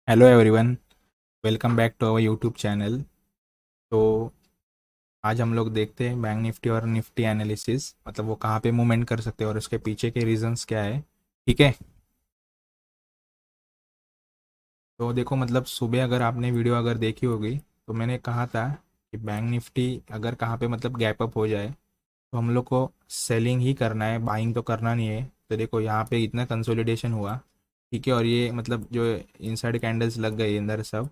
Hello everyone. Welcome back to our YouTube channel. तो आज हम लोग देखते हैं बैंक निफ्टी और निफ्टी एनालिसिस, मतलब वो कहाँ पे मूवमेंट कर सकते हैं और उसके पीछे के रीजंस क्या है। ठीक है। तो देखो, मतलब सुबह अगर आपने वीडियो अगर देखी होगी तो मैंने कहा था कि बैंक निफ्टी अगर कहाँ पे मतलब गैप अप हो जाए तो हम लोग को सेलिंग ही करना है, बाइंग तो करना नहीं है। तो देखो यहाँ पे इतना कंसोलिडेशन हुआ। ठीक है। और ये मतलब जो इनसाइड कैंडल्स लग गए अंदर सब,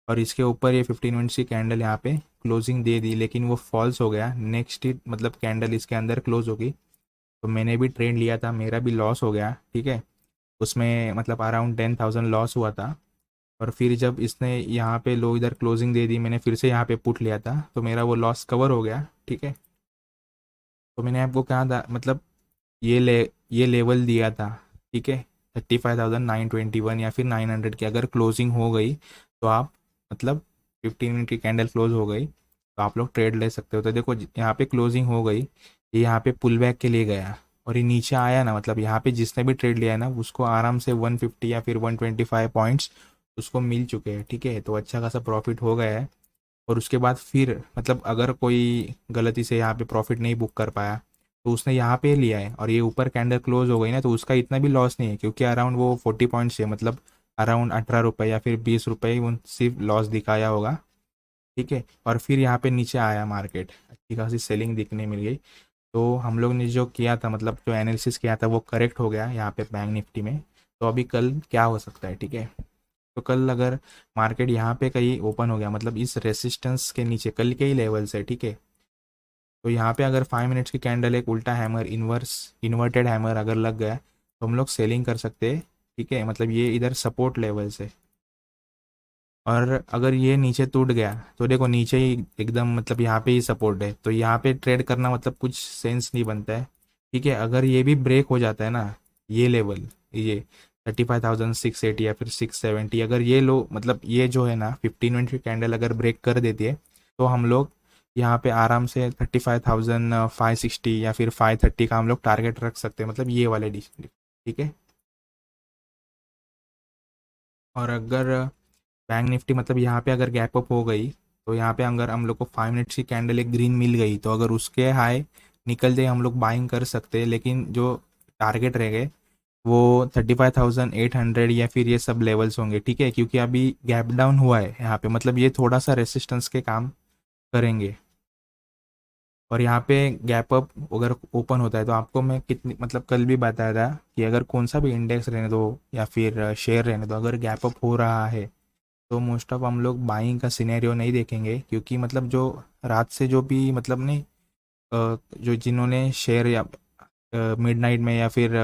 और इसके ऊपर ये 15 मिनट्स की कैंडल यहाँ पे क्लोजिंग दे दी, लेकिन वो फॉल्स हो गया। नेक्स्ट ही मतलब कैंडल इसके अंदर क्लोज होगी। तो मैंने भी ट्रेड लिया था, मेरा भी लॉस हो गया। ठीक है। उसमें मतलब अराउंड 10,000 लॉस हुआ था। और फिर जब इसने यहाँ पे लो इधर क्लोजिंग दे दी, मैंने फिर से यहाँ पे पुट लिया था तो मेरा वो लॉस कवर हो गया। ठीक है। तो मैंने आपको कहा था मतलब ये ले ये लेवल दिया था। ठीक है। 35,921 या फिर 900 की अगर क्लोजिंग हो गई तो आप मतलब 15 मिनट की कैंडल क्लोज हो गई तो आप लोग ट्रेड ले सकते हो। तो देखो यहाँ पे क्लोजिंग हो गई, ये यहाँ पे पुल बैक के लिए गया और ये नीचे आया ना, मतलब यहाँ पे जिसने भी ट्रेड लिया है ना उसको आराम से 150 या फिर 125 पॉइंट्स उसको मिल चुके हैं। ठीक है। तो अच्छा खासा प्रॉफिट हो गया है। और उसके बाद फिर मतलब अगर कोई गलती से यहाँ पे प्रॉफिट नहीं बुक कर पाया तो उसने यहाँ पे लिया है और ये ऊपर कैंडल क्लोज हो गई ना, तो उसका इतना भी लॉस नहीं है क्योंकि अराउंड वो 40 पॉइंट्स है, मतलब अराउंड 18 रुपये या फिर 20 रुपये सिर्फ लॉस दिखाया होगा। ठीक है। और फिर यहाँ पे नीचे आया मार्केट, अच्छी खासी सेलिंग दिखने मिल गई। तो हम लोग ने जो किया था मतलब जो एनालिसिस किया था वो करेक्ट हो गया यहाँ पे बैंक निफ्टी में। तो अभी कल क्या हो सकता है। ठीक है। तो कल अगर मार्केट यहाँ पे कहीं ओपन हो गया, मतलब इस रेसिस्टेंस के नीचे कल के ही लेवल से, ठीक है, तो यहाँ पे अगर 5 मिनट्स की कैंडल एक उल्टा हैमर इन्वर्टेड हैमर अगर लग गया तो हम लोग सेलिंग कर सकते हैं। ठीक है। मतलब ये इधर सपोर्ट लेवल से। और अगर ये नीचे टूट गया तो देखो नीचे ही एकदम मतलब यहाँ पे ही सपोर्ट है, तो यहाँ पे ट्रेड करना मतलब कुछ सेंस नहीं बनता है। ठीक है। अगर ये भी ब्रेक हो जाता है ना, ये लेवल, ये 35,680 या फिर 670, अगर ये लो मतलब ये जो है ना 15 मिनट की कैंडल अगर ब्रेक कर देती है तो हम लोग यहाँ पे आराम से 35,560 या फिर 530 का हम लोग टारगेट रख सकते हैं, मतलब ये वाले डिश। ठीक है। और अगर बैंक निफ्टी मतलब यहाँ पे अगर गैप अप हो गई तो यहाँ पे अगर हम लोग को 5 मिनट्स की कैंडल एक ग्रीन मिल गई तो अगर उसके हाई निकल जाए हम लोग बाइंग कर सकते हैं, लेकिन जो टारगेट रह गए वो 35,800 या फिर ये सब लेवल्स होंगे। ठीक है। क्योंकि अभी गैप डाउन हुआ है यहाँ पे, मतलब ये थोड़ा सा रेसिस्टेंस के काम करेंगे। और यहाँ पे गैप अप अगर ओपन होता है तो आपको मैं कितनी मतलब कल भी बताया था कि अगर कौन सा भी इंडेक्स रहने दो या फिर शेयर रहने दो, अगर गैप अप हो रहा है तो मोस्ट ऑफ हम लोग बाइंग का सिनेरियो नहीं देखेंगे, क्योंकि मतलब जो रात से जो भी मतलब नहीं जो जिन्होंने शेयर या मिडनाइट में या फिर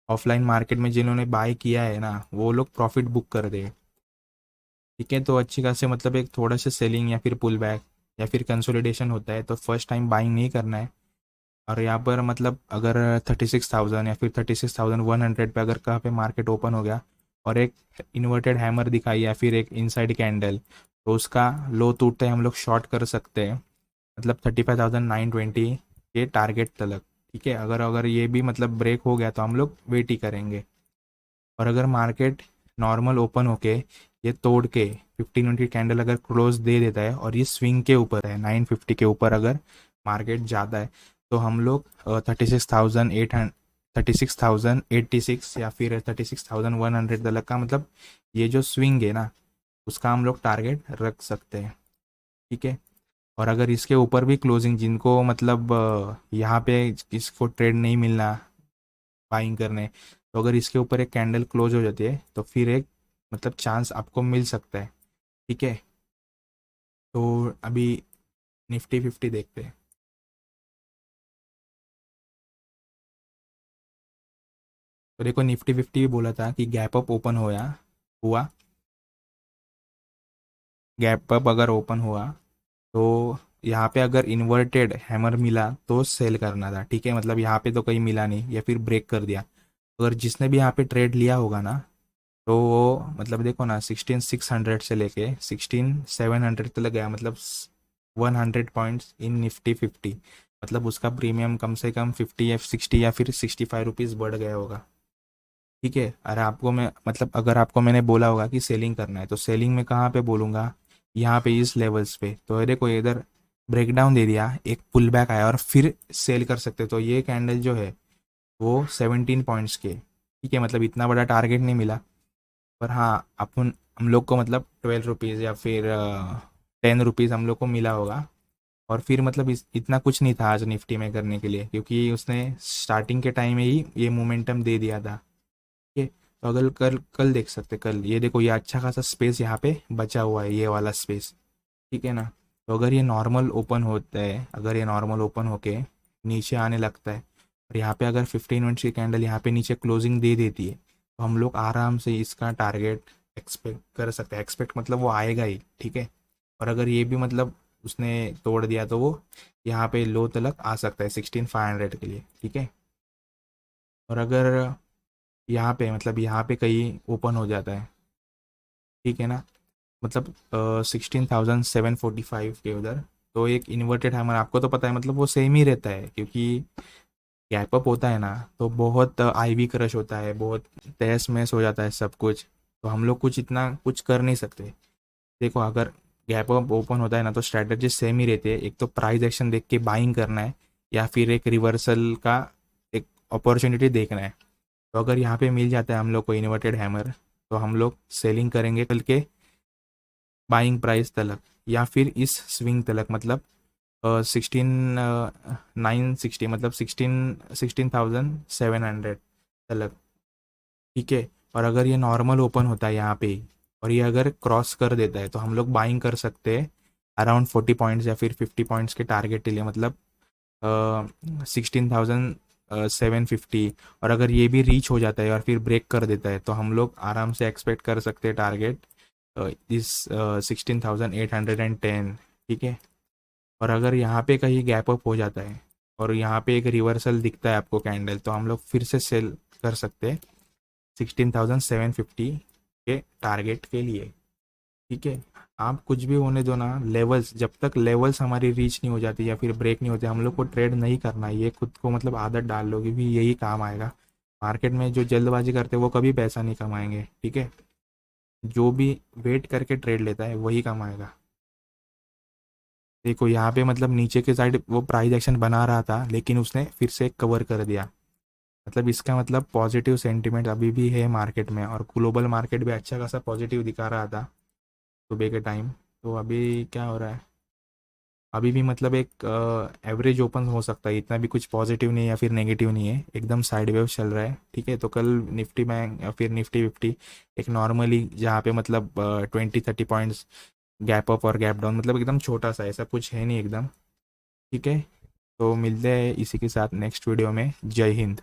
ऑफलाइन मार्केट में जिन्होंने बाय किया है ना वो लोग प्रॉफिट बुक कर दे। ठीक है। तो अच्छी खासी मतलब एक थोड़ा सा सेलिंग या फिर पुल बैक या फिर कंसोलिडेशन होता है तो फर्स्ट टाइम बाइंग नहीं करना है। और यहाँ पर मतलब अगर 36,000 या फिर 36,100 पे अगर कहाँ पे मार्केट ओपन हो गया और एक इन्वर्टेड हैमर दिखाई या फिर एक इनसाइड कैंडल, तो उसका लो टूटते हम लोग शॉर्ट कर सकते हैं, मतलब 35,920 के टारगेट तलक। ठीक है। अगर अगर ये भी मतलब ब्रेक हो गया तो हम लोग वेट ही करेंगे। और अगर मार्केट नॉर्मल ओपन होके ये तोड़ के 15 मिनट की कैंडल अगर क्लोज दे देता है और ये स्विंग के ऊपर है 950 के ऊपर अगर मार्केट जाता है तो हम लोग 36,886 या फिर 36,100 तक का मतलब ये जो स्विंग है ना उसका हम लोग टारगेट रख सकते हैं। ठीक है। और अगर इसके ऊपर भी क्लोजिंग जिनको मतलब यहाँ पे इसको ट्रेड नहीं मिलना बाइंग करने, तो अगर इसके ऊपर एक कैंडल क्लोज हो जाती है तो फिर एक मतलब चांस आपको मिल सकता है। ठीक है। तो अभी निफ्टी 50 देखते हैं। तो देखो निफ्टी 50 भी बोला था कि गैप अप ओपन हुआ। गैप अप अगर ओपन हुआ तो यहाँ पे अगर इन्वर्टेड हैमर मिला तो सेल करना था। ठीक है। मतलब यहाँ पे तो कहीं मिला नहीं या फिर ब्रेक कर दिया। अगर जिसने भी यहाँ पे ट्रेड लिया होगा ना तो वो मतलब देखो ना 16,600 से लेके 16,700 तक गया, मतलब 100 पॉइंट्स इन निफ्टी 50, मतलब उसका प्रीमियम कम से कम 50 या 60 या फिर 65 रुपीज़ बढ़ गया होगा। ठीक है। अरे आपको मैं मतलब अगर आपको मैंने बोला होगा कि सेलिंग करना है तो सेलिंग में कहाँ पे बोलूँगा, यहाँ पे इस लेवल्स पे। तो ये देखो इधर ब्रेकडाउन दे दिया, एक पुल बैक आया और फिर सेल कर सकते हो। तो ये कैंडल जो है वो 17 पॉइंट्स के, ठीक है, मतलब इतना बड़ा टारगेट नहीं मिला, पर हाँ अपन हम लोग को मतलब 12 रुपीज़ या फिर 10 रुपीज़ हम लोग को मिला होगा। और फिर मतलब इतना कुछ नहीं था आज निफ्टी में करने के लिए, क्योंकि उसने स्टार्टिंग के टाइम में ही ये मोमेंटम दे दिया था। ठीक है, तो अगर कल कल देख सकते, कल ये देखो ये अच्छा खासा स्पेस यहाँ पे बचा हुआ है, ये वाला स्पेस। ठीक है ना। तो अगर ये नॉर्मल ओपन होता है, अगर ये नॉर्मल ओपन होके नीचे आने लगता है और यहाँ पे अगर 15 मिनट्स की कैंडल यहाँ पे नीचे क्लोजिंग दे देती है, तो हम लोग आराम से इसका टारगेट एक्सपेक्ट कर सकते हैं। एक्सपेक्ट मतलब वो आएगा ही, ठीक है। और अगर ये भी मतलब उसने तोड़ दिया तो वो यहाँ पे लो तलक आ सकता है 16,500 के लिए, ठीक है। और अगर यहाँ पे मतलब यहाँ पे कहीं ओपन हो जाता है, ठीक है ना, मतलब 16,745 के उधर, तो एक इन्वर्टेड हैमर आपको तो पता है मतलब वो सेम ही रहता है, क्योंकि गैप अप होता है ना तो बहुत आईवी क्रश होता है, बहुत तहस महस हो जाता है सब कुछ। तो हम लोग कुछ इतना कुछ कर नहीं सकते। देखो अगर गैप अप ओपन होता है ना तो स्ट्रैटेजी सेम ही रहती है, एक तो प्राइस एक्शन देख के बाइंग करना है या फिर एक रिवर्सल का एक अपॉर्चुनिटी देखना है। तो अगर यहाँ पे मिल जाता है हम लोग को इन्वर्टेड हैमर, तो हम लोग सेलिंग करेंगे कल के बाइंग प्राइस तलक, या फिर इस स्विंग तलक, मतलब 16,960 मतलब 16,700 तलक, ठीक है। और अगर ये नॉर्मल ओपन होता है यहाँ पे और ये अगर क्रॉस कर देता है तो हम लोग बाइंग कर सकते हैं अराउंड 40 पॉइंट्स या फिर 50 पॉइंट्स के टारगेट के लिए, मतलब 16,750। और अगर ये भी रीच हो जाता है और फिर ब्रेक कर देता है तो हम लोग आराम से एक्सपेक्ट कर सकते हैं टारगेट इस 16,810, ठीक है। और अगर यहाँ पे कहीं गैप अप हो जाता है और यहाँ पे एक रिवर्सल दिखता है आपको कैंडल, तो हम लोग फिर से सेल कर सकते हैं 16,750 के टारगेट के लिए, ठीक है। आप कुछ भी होने दो ना, लेवल्स जब तक लेवल्स हमारी रीच नहीं हो जाती या फिर ब्रेक नहीं होते, हम लोग को ट्रेड नहीं करना है। ये खुद को मतलब आदत डाल लो, क्योंकि यही काम आएगा। मार्केट में जो जल्दबाजी करते हैं वो कभी पैसा नहीं कमाएंगे, ठीक है। जो भी वेट करके ट्रेड लेता है वही कमाएगा। देखो यहाँ पे मतलब नीचे के साइड वो प्राइस एक्शन बना रहा था लेकिन उसने फिर से कवर कर दिया, मतलब इसका मतलब पॉजिटिव सेंटिमेंट अभी भी है मार्केट में। और ग्लोबल मार्केट भी अच्छा खासा पॉजिटिव दिखा रहा था सुबह के टाइम। तो अभी क्या हो रहा है, अभी भी मतलब एक एवरेज ओपन हो सकता है, इतना भी कुछ पॉजिटिव नहीं है या फिर नेगेटिव नहीं है, एकदम साइड वेव चल रहा है, ठीक है। तो कल निफ्टी बैंक या फिर निफ्टी 50 एक नॉर्मली जहाँ पे मतलब 20-30 पॉइंट्स गैप अप और गैप डाउन, मतलब एकदम छोटा सा, ऐसा कुछ है नहीं एकदम, ठीक है। तो मिलते हैं इसी के साथ नेक्स्ट वीडियो में। जय हिंद।